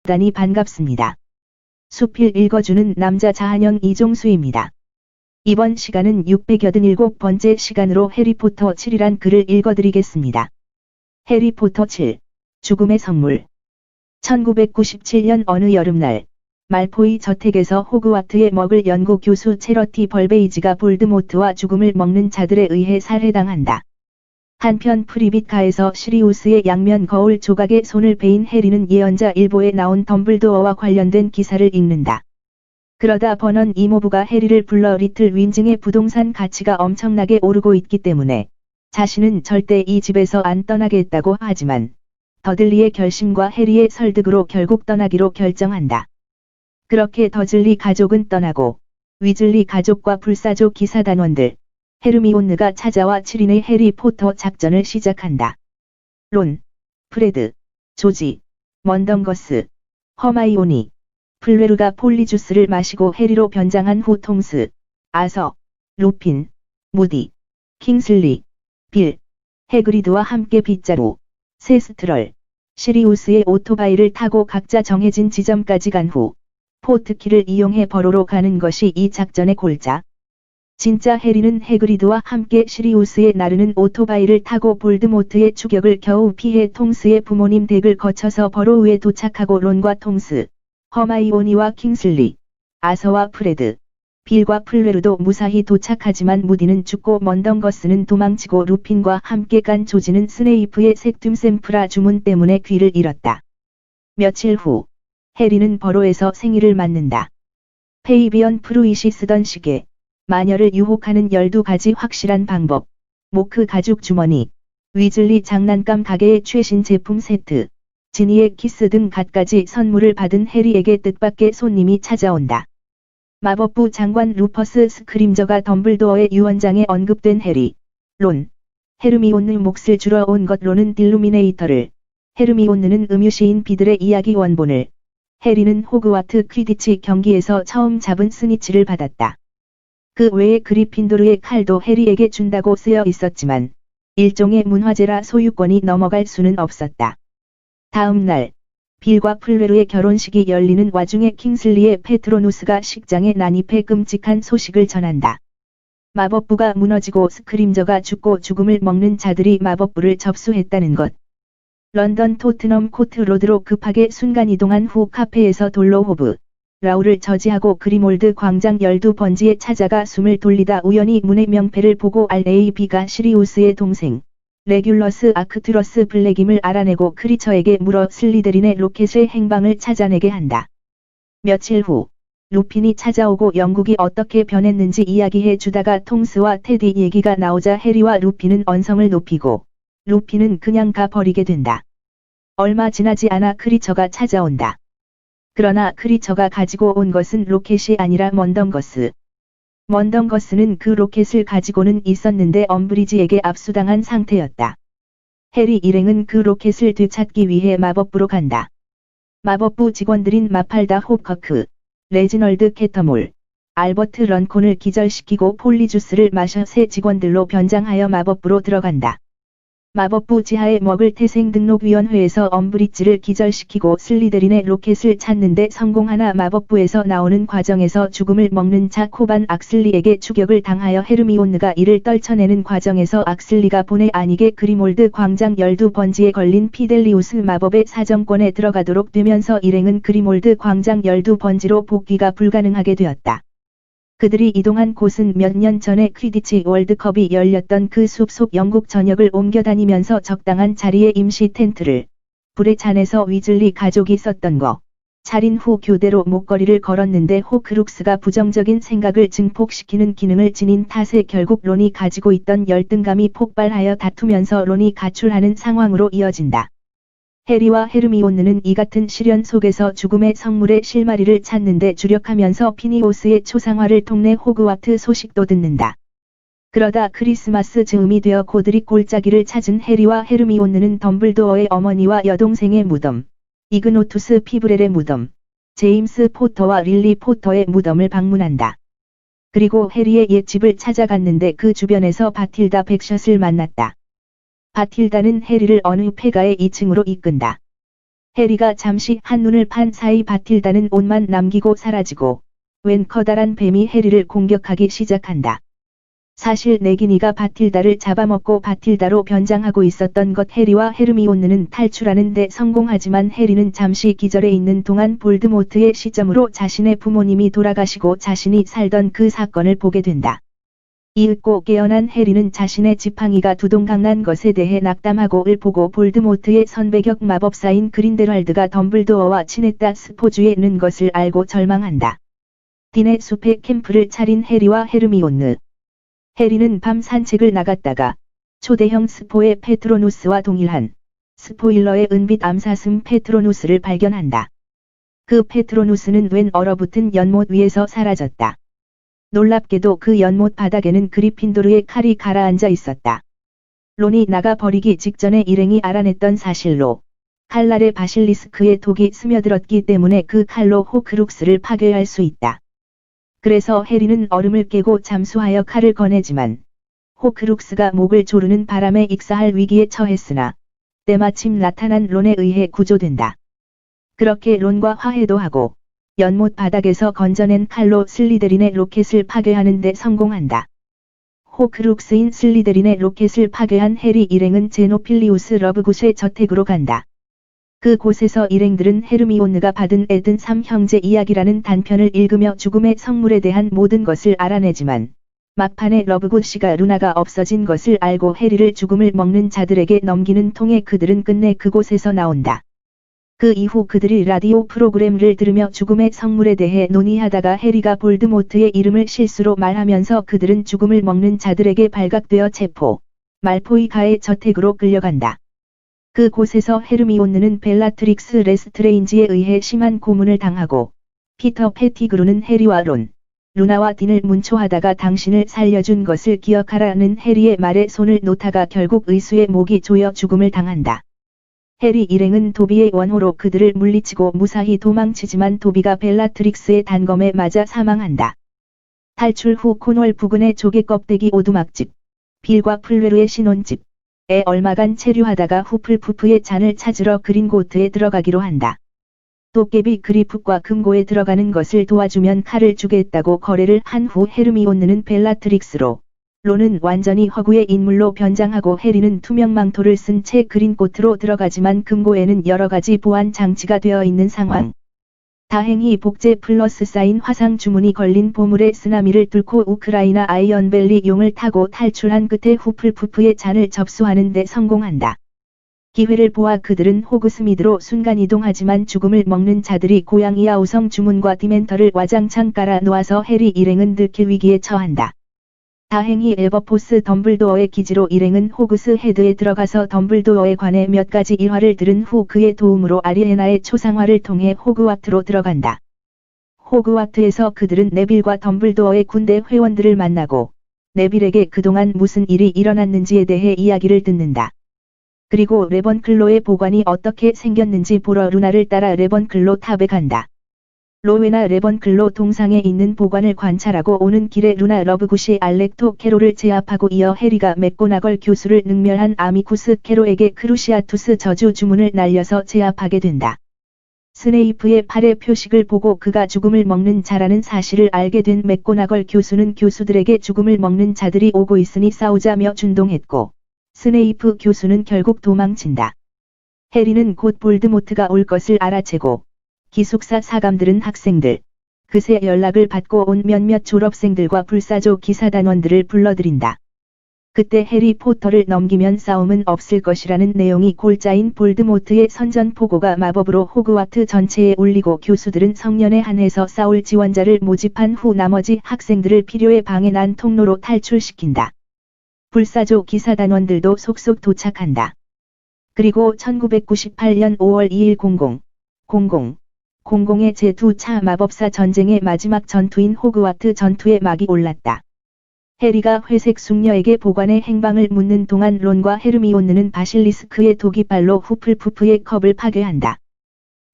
다니 반갑습니다. 수필 읽어주는 남자 자한영 이종수입니다. 이번 시간은 687번째 시간으로 해리포터 7이란 글을 읽어드리겠습니다. 해리포터 7. 죽음의 성물. 1997년 어느 여름날, 말포이 저택에서 호그와트의 머글 연구 교수 체러티 벌베이지가 볼드모트와 죽음을 먹는 자들에 의해 살해당한다. 한편 프리빗가에서 시리우스의 양면 거울 조각에 손을 베인 해리는 예언자 일보에 나온 덤블도어와 관련된 기사를 읽는다. 그러다 버넌 이모부가 해리를 불러 리틀 윈징의 부동산 가치가 엄청나게 오르고 있기 때문에 자신은 절대 이 집에서 안 떠나겠다고 하지만 더들리의 결심과 해리의 설득으로 결국 떠나기로 결정한다. 그렇게 더즐리 가족은 떠나고 위즐리 가족과 불사조 기사단원들, 헤르미온느가 찾아와 7인의 해리포터 작전을 시작한다. 론, 프레드, 조지, 먼덩거스, 허마이오니, 플레르가 폴리주스를 마시고 해리로 변장한 후 톰스, 아서, 루핀, 무디, 킹슬리, 빌, 해그리드와 함께 빗자루, 세스트럴, 시리우스의 오토바이를 타고 각자 정해진 지점까지 간 후 포트키를 이용해 버로로 가는 것이 이 작전의 골자. 진짜 해리는 해그리드와 함께 시리우스의 나르는 오토바이를 타고 볼드모트의 추격을 겨우 피해 톰스의 부모님 댁을 거쳐서 버로우에 도착하고 론과 톰스, 허마이오니와 킹슬리, 아서와 프레드, 빌과 플레르도 무사히 도착하지만 무디는 죽고 먼덩거스는 도망치고 루핀과 함께 간 조지는 스네이프의 색툼샘프라 주문 때문에 귀를 잃었다. 며칠 후, 해리는 버로에서 생일을 맞는다. 페이비언 프루이시 쓰던 시계, 마녀를 유혹하는 12가지 확실한 방법, 모크 가죽 주머니, 위즐리 장난감 가게의 최신 제품 세트, 지니의 키스 등 갖가지 선물을 받은 해리에게 뜻밖의 손님이 찾아온다. 마법부 장관 루퍼스 스크림저가 덤블도어의 유언장에 언급된 해리, 론, 헤르미온느 몫을 주러 온 것. 론은 딜루미네이터를, 헤르미온느는 음유시인 비들의 이야기 원본을, 해리는 호그와트 퀴디치 경기에서 처음 잡은 스니치를 받았다. 그 외에 그리핀도르의 칼도 해리에게 준다고 쓰여 있었지만 일종의 문화재라 소유권이 넘어갈 수는 없었다. 다음 날, 빌과 플레르의 결혼식이 열리는 와중에 킹슬리의 페트로누스가 식장에 난입해 끔찍한 소식을 전한다. 마법부가 무너지고 스크림저가 죽고 죽음을 먹는 자들이 마법부를 접수했다는 것. 런던 토트넘 코트 로드로 급하게 순간이동한 후 카페에서 돌로 호브, 라우를 저지하고 그리몰드 광장 12번지에 찾아가 숨을 돌리다 우연히 문의 명패를 보고 RAB가 시리우스의 동생, 레귤러스 아크투러스 블랙임을 알아내고 크리처에게 물어 슬리데린의 로켓의 행방을 찾아내게 한다. 며칠 후, 루핀이 찾아오고 영국이 어떻게 변했는지 이야기해 주다가 톰스와 테디 얘기가 나오자 해리와 루핀은 언성을 높이고, 루핀은 그냥 가버리게 된다. 얼마 지나지 않아 크리처가 찾아온다. 그러나 크리처가 가지고 온 것은 로켓이 아니라 먼덩거스. 먼덩거스는 그 로켓을 가지고는 있었는데 엄브리지에게 압수당한 상태였다. 해리 일행은 그 로켓을 되찾기 위해 마법부로 간다. 마법부 직원들인 마팔다 홉커크, 레지널드 캐터몰, 알버트 런콘을 기절시키고 폴리주스를 마셔 새 직원들로 변장하여 마법부로 들어간다. 마법부 지하의 머글 태생등록위원회에서 엄브리지를 기절시키고 슬리데린의 로켓을 찾는데 성공하나 마법부에서 나오는 과정에서 죽음을 먹는 자 코반 악슬리에게 추격을 당하여 헤르미온느가 이를 떨쳐내는 과정에서 악슬리가 본의 아니게 그리몰드 광장 12번지에 걸린 피델리우스 마법의 사정권에 들어가도록 되면서 일행은 그리몰드 광장 12번지로 복귀가 불가능하게 되었다. 그들이 이동한 곳은 몇 년 전에 퀴디치 월드컵이 열렸던 그 숲속 영국 전역을 옮겨다니면서 적당한 자리에 임시 텐트를, 불에 잔해서 위즐리 가족이 썼던 거, 차린 후 교대로 목걸이를 걸었는데 호크룩스가 부정적인 생각을 증폭시키는 기능을 지닌 탓에 결국 론이 가지고 있던 열등감이 폭발하여 다투면서 론이 가출하는 상황으로 이어진다. 해리와 헤르미온느는 이 같은 시련 속에서 죽음의 성물의 실마리를 찾는데 주력하면서 피니오스의 초상화를 통해 호그와트 소식도 듣는다. 그러다 크리스마스 즈음이 되어 고드릭 골짜기를 찾은 해리와 헤르미온느는 덤블도어의 어머니와 여동생의 무덤, 이그노투스 피브렐의 무덤, 제임스 포터와 릴리 포터의 무덤을 방문한다. 그리고 해리의 옛집을 찾아갔는데 그 주변에서 바틸다 백샷을 만났다. 바틸다는 해리를 어느 폐가의 2층으로 이끈다. 해리가 잠시 한눈을 판 사이 바틸다는 옷만 남기고 사라지고 웬 커다란 뱀이 해리를 공격하기 시작한다. 사실 네기니가 바틸다를 잡아먹고 바틸다로 변장하고 있었던 것. 해리와 헤르미온느는 탈출하는 데 성공하지만 해리는 잠시 기절해 있는 동안 볼드모트의 시점으로 자신의 부모님이 돌아가시고 자신이 살던 그 사건을 보게 된다. 이윽고 깨어난 해리는 자신의 지팡이가 두동강난 것에 대해 낙담하고 을 보고 볼드모트의 선배격 마법사인 그린델왈드가 덤블도어와 친했다 스포주에 는 것을 알고 절망한다. 딘의 숲에 캠프를 차린 해리와 헤르미온느. 해리는 밤 산책을 나갔다가 초대형 스포의 페트로누스와 동일한 스포일러의 은빛 암사슴 페트로누스를 발견한다. 그 페트로누스는 웬 얼어붙은 연못 위에서 사라졌다. 놀랍게도 그 연못 바닥에는 그리핀도르의 칼이 가라앉아 있었다. 론이 나가버리기 직전에 일행이 알아냈던 사실로 칼날에 바실리스크의 독이 스며들었기 때문에 그 칼로 호크룩스를 파괴할 수 있다. 그래서 해리는 얼음을 깨고 잠수하여 칼을 꺼내지만 호크룩스가 목을 조르는 바람에 익사할 위기에 처했으나 때마침 나타난 론에 의해 구조된다. 그렇게 론과 화해도 하고 연못 바닥에서 건져낸 칼로 슬리데린의 로켓을 파괴하는 데 성공한다. 호크룩스인 슬리데린의 로켓을 파괴한 해리 일행은 제노필리우스 러브굿의 저택으로 간다. 그 곳에서 일행들은 헤르미온느가 받은 에든 3형제 이야기라는 단편을 읽으며 죽음의 성물에 대한 모든 것을 알아내지만 막판에 러브굿 씨가 루나가 없어진 것을 알고 해리를 죽음을 먹는 자들에게 넘기는 통에 그들은 끝내 그곳에서 나온다. 그 이후 그들이 라디오 프로그램을 들으며 죽음의 성물에 대해 논의하다가 해리가 볼드모트의 이름을 실수로 말하면서 그들은 죽음을 먹는 자들에게 발각되어 체포, 말포이가의 저택으로 끌려간다. 그 곳에서 헤르미온느는 벨라트릭스 레스트레인지에 의해 심한 고문을 당하고 피터 패티그루는 해리와 론, 루나와 딘을 문초하다가 당신을 살려준 것을 기억하라는 해리의 말에 손을 놓다가 결국 의수의 목이 조여 죽음을 당한다. 해리 일행은 도비의 원호로 그들을 물리치고 무사히 도망치지만 도비가 벨라트릭스의 단검에 맞아 사망한다. 탈출 후 코널 부근의 조개 껍데기 오두막집, 빌과 플레르의 신혼집, 에 얼마간 체류하다가 후플푸프의 잔을 찾으러 그린고트에 들어가기로 한다. 도깨비 그리프과 금고에 들어가는 것을 도와주면 칼을 주겠다고 거래를 한 후 헤르미온느는 벨라트릭스로, 론은 완전히 허구의 인물로 변장하고 해리는 투명망토를 쓴 채 그린고트로 들어가지만 금고에는 여러가지 보안 장치가 되어 있는 상황. 다행히 복제 플러스 사인 화상 주문이 걸린 보물의 쓰나미를 뚫고 우크라이나 아이언밸리 용을 타고 탈출한 끝에 후플푸프의 잔을 접수하는 데 성공한다. 기회를 보아 그들은 호그스미드로 순간이동하지만 죽음을 먹는 자들이 고양이 아우성 주문과 디멘터를 와장창 깔아 놓아서 해리 일행은 들킬 위기에 처한다. 다행히 에버포스 덤블도어의 기지로 일행은 호그스 헤드에 들어가서 덤블도어에 관해 몇 가지 일화를 들은 후 그의 도움으로 아리에나의 초상화를 통해 호그와트로 들어간다. 호그와트에서 그들은 네빌과 덤블도어의 군대 회원들을 만나고 네빌에게 그동안 무슨 일이 일어났는지에 대해 이야기를 듣는다. 그리고 레번클로의 보관이 어떻게 생겼는지 보러 루나를 따라 레번클로 탑에 간다. 로웨나 레번클로 동상에 있는 보관을 관찰하고 오는 길에 루나 러브굿이 알렉토 캐롤을 제압하고 이어 해리가 맥고나걸 교수를 능멸한 아미쿠스 캐로에게 크루시아투스 저주 주문을 날려서 제압하게 된다. 스네이프의 팔의 표식을 보고 그가 죽음을 먹는 자라는 사실을 알게 된 맥고나걸 교수는 교수들에게 죽음을 먹는 자들이 오고 있으니 싸우자며 준동했고 스네이프 교수는 결국 도망친다. 해리는 곧 볼드모트가 올 것을 알아채고 기숙사 사감들은 학생들, 그새 연락을 받고 온 몇몇 졸업생들과 불사조 기사단원들을 불러들인다. 그때 해리 포터를 넘기면 싸움은 없을 것이라는 내용이 골자인 볼드모트의 선전포고가 마법으로 호그와트 전체에 울리고 교수들은 성년에 한해서 싸울 지원자를 모집한 후 나머지 학생들을 필요에 방해난 통로로 탈출시킨다. 불사조 기사단원들도 속속 도착한다. 그리고 1998년 5월 2일 00의 제2차 마법사 전쟁의 마지막 전투인 호그와트 전투의 막이 올랐다. 해리가 회색 숙녀에게 보관의 행방을 묻는 동안 론과 헤르미온느는 바실리스크의 도기발로 후플푸프의 컵을 파괴한다.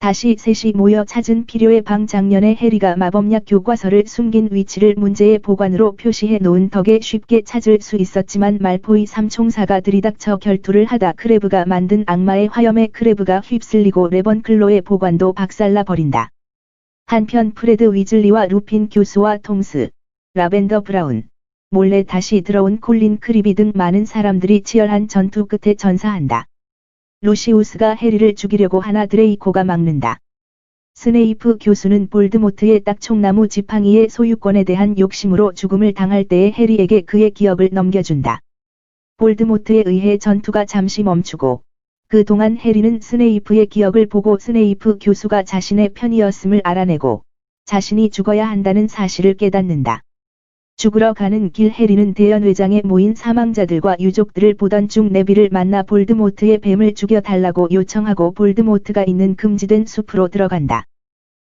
다시 셋이 모여 찾은 필요의 방 장년에 해리가 마법약 교과서를 숨긴 위치를 문제의 보관으로 표시해 놓은 덕에 쉽게 찾을 수 있었지만 말포이 삼총사가 들이닥쳐 결투를 하다 크레브가 만든 악마의 화염에 크레브가 휩쓸리고 레번클로의 보관도 박살나 버린다. 한편 프레드 위즐리와 루핀 교수와 톰스, 라벤더 브라운, 몰래 다시 들어온 콜린 크리비 등 많은 사람들이 치열한 전투 끝에 전사한다. 루시우스가 해리를 죽이려고 하나 드레이코가 막는다. 스네이프 교수는 볼드모트의 딱총나무 지팡이의 소유권에 대한 욕심으로 죽음을 당할 때에 해리에게 그의 기억을 넘겨준다. 볼드모트에 의해 전투가 잠시 멈추고 그동안 해리는 스네이프의 기억을 보고 스네이프 교수가 자신의 편이었음을 알아내고 자신이 죽어야 한다는 사실을 깨닫는다. 죽으러 가는 길 해리는 대연회장에 모인 사망자들과 유족들을 보던 중 네빌을 만나 볼드모트의 뱀을 죽여달라고 요청하고 볼드모트가 있는 금지된 숲으로 들어간다.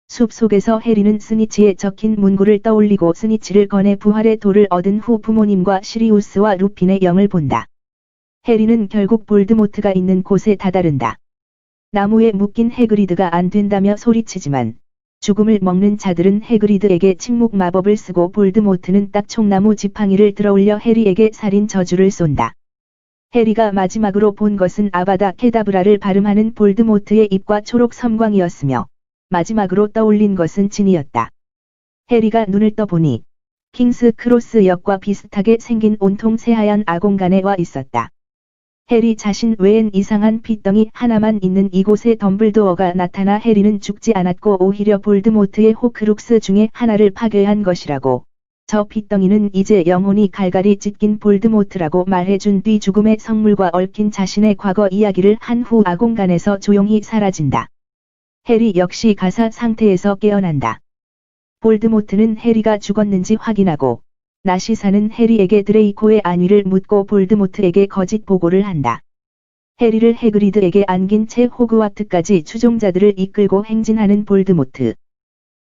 숲 속에서 해리는 스니치에 적힌 문구를 떠올리고 스니치를 꺼내 부활의 돌을 얻은 후 부모님과 시리우스와 루핀의 영을 본다. 해리는 결국 볼드모트가 있는 곳에 다다른다. 나무에 묶인 해그리드가 안 된다며 소리치지만 죽음을 먹는 자들은 해그리드에게 침묵 마법을 쓰고 볼드모트는 딱총나무 지팡이를 들어올려 해리에게 살인 저주를 쏜다. 해리가 마지막으로 본 것은 아바다 케다브라를 발음하는 볼드모트의 입과 초록 섬광이었으며 마지막으로 떠올린 것은 진이었다. 해리가 눈을 떠보니 킹스 크로스 역과 비슷하게 생긴 온통 새하얀 아공간에 와 있었다. 해리 자신 외엔 이상한 핏덩이 하나만 있는 이곳에 덤블도어가 나타나 해리는 죽지 않았고 오히려 볼드모트의 호크룩스 중에 하나를 파괴한 것이라고, 저 핏덩이는 이제 영혼이 갈갈이 찢긴 볼드모트라고 말해준 뒤 죽음의 성물과 얽힌 자신의 과거 이야기를 한 후 아공간에서 조용히 사라진다. 해리 역시 가사 상태에서 깨어난다. 볼드모트는 해리가 죽었는지 확인하고 나시사는 해리에게 드레이코의 안위를 묻고 볼드모트에게 거짓 보고를 한다. 해리를 해그리드에게 안긴 채 호그와트까지 추종자들을 이끌고 행진하는 볼드모트.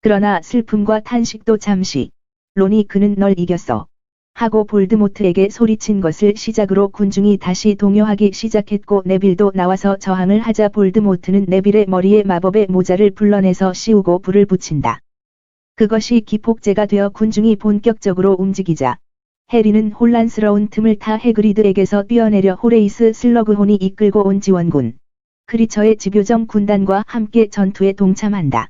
그러나 슬픔과 탄식도 잠시, 론이 그는 널 이겼어 하고 볼드모트에게 소리친 것을 시작으로 군중이 다시 동요하기 시작했고 네빌도 나와서 저항을 하자 볼드모트는 네빌의 머리에 마법의 모자를 불러내서 씌우고 불을 붙인다. 그것이 기폭제가 되어 군중이 본격적으로 움직이자 해리는 혼란스러운 틈을 타 해그리드에게서 뛰어내려 호레이스 슬러그혼이 이끌고 온 지원군, 크리처의 집요정 군단과 함께 전투에 동참한다.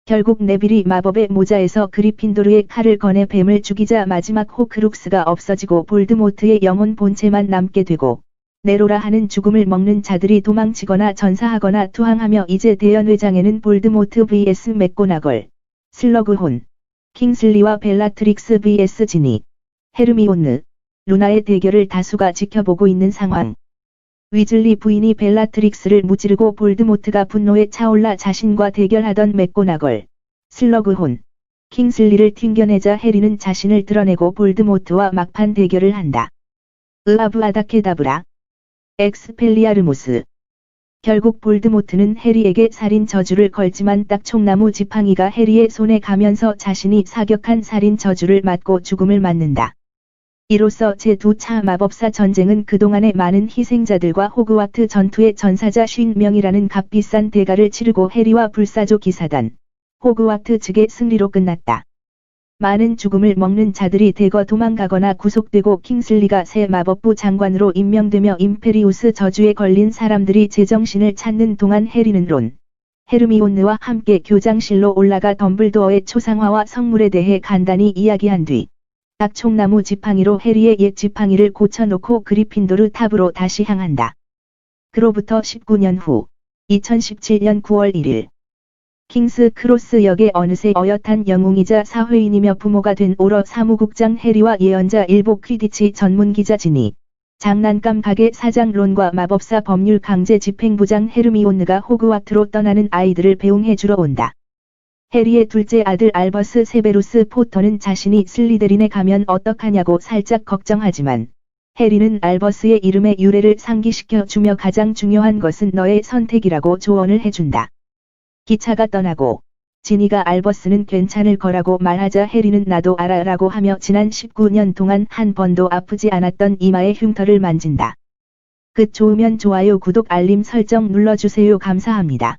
결국 네빌이 마법의 모자에서 그리핀도르의 칼을 꺼내 뱀을 죽이자 마지막 호크룩스가 없어지고 볼드모트의 영혼 본체만 남게 되고 네로라 하는 죽음을 먹는 자들이 도망치거나 전사하거나 투항하며 이제 대연회장에는 볼드모트 vs 맥고나걸, 슬러그혼, 킹슬리와 벨라트릭스 vs 지니, 헤르미온느, 루나의 대결을 다수가 지켜보고 있는 상황. 위즐리 부인이 벨라트릭스를 무찌르고 볼드모트가 분노에 차올라 자신과 대결하던 맥고나걸, 슬러그혼, 킹슬리를 튕겨내자 해리는 자신을 드러내고 볼드모트와 막판 대결을 한다. 으아브 아다케다브라, 엑스펠리아르무스. 결국 볼드모트는 해리에게 살인 저주를 걸지만 딱총나무 지팡이가 해리의 손에 가면서 자신이 사격한 살인 저주를 맞고 죽음을 맞는다. 이로써 제2차 마법사 전쟁은 그동안의 많은 희생자들과 호그와트 전투의 전사자 50명이라는 값비싼 대가를 치르고 해리와 불사조 기사단, 호그와트 측의 승리로 끝났다. 많은 죽음을 먹는 자들이 대거 도망가거나 구속되고 킹슬리가 새 마법부 장관으로 임명되며 임페리우스 저주에 걸린 사람들이 제정신을 찾는 동안 해리는 론, 헤르미온느와 함께 교장실로 올라가 덤블도어의 초상화와 성물에 대해 간단히 이야기한 뒤 딱총나무 지팡이로 해리의 옛 지팡이를 고쳐놓고 그리핀도르 탑으로 다시 향한다. 그로부터 19년 후 2017년 9월 1일 킹스 크로스 역에 어느새 어엿한 영웅이자 사회인이며 부모가 된 오러 사무국장 해리와 예언자 일보 퀴디치 전문기자 지니, 장난감 가게 사장 론과 마법사 법률 강제 집행부장 헤르미온느가 호그와트로 떠나는 아이들을 배웅해주러 온다. 해리의 둘째 아들 알버스 세베루스 포터는 자신이 슬리데린에 가면 어떡하냐고 살짝 걱정하지만 해리는 알버스의 이름의 유래를 상기시켜 주며 가장 중요한 것은 너의 선택이라고 조언을 해준다. 기차가 떠나고 지니가 알버스는 괜찮을 거라고 말하자 해리는 나도 알아 라고 하며 지난 19년 동안 한 번도 아프지 않았던 이마의 흉터를 만진다. 끝 좋으면 좋아요 구독 알림 설정 눌러주세요. 감사합니다.